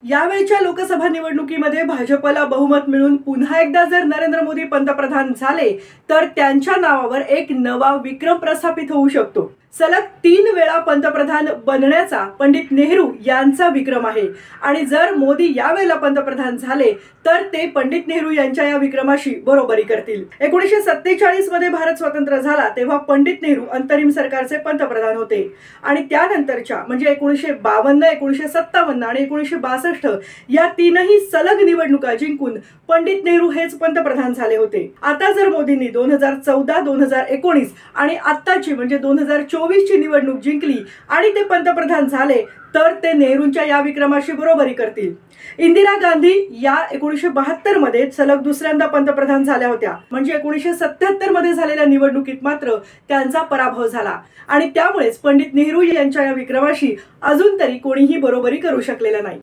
यावेळच्या लोकसभा निवडणुकीमध्ये भाजपला बहुमत मिळून पुन्हा एकदा जर नरेंद्र मोदी पंतप्रधान झाले तर त्यांच्या नावावर एक नवा विक्रम प्रस्थापित होऊ शकतो। सलग 3 वेळा पंतप्रधान बनण्याचा पंडित नेहरू यांचा विक्रम आहे आणि जर मोदी यावेळेला पंतप्रधान झाले तर ते पंडित नेहरू यांच्या या विक्रमाशी बरोबरी करतील। 1947 मध्ये भारत स्वतंत्र झाला तेव्हा पंडित नेहरू अंतरिम सरकारचे पंतप्रधान होते आणि त्यानंतरच्या म्हणजे 1952, 1957 आणि 1962 या तीनही सलग निवडणुका जिंकून पंडित नेहरू हेच पंतप्रधान झाले होते। आता जर मोदींनी 2014, 2019 आणि आत्ताची म्हणजे 2024 ची निवडणूक जिंकली आणि ते पंतप्रधान झाले तर ते नेहरूंच्या या विक्रमाशी बरोबरी करतील। इंदिरा गांधी या 1972 मध्ये सलग दुसऱ्यांदा पंतप्रधान झाल्या होत्या, म्हणजे 1977 मध्ये झालेल्या निवडणुकीत मात्र त्यांचा पराभव झाला आणि त्यामुळेच पंडित नेहरू यांच्या या विक्रमाशी अजून तरी कोणीही बरोबरी करू शकलेलं नाही।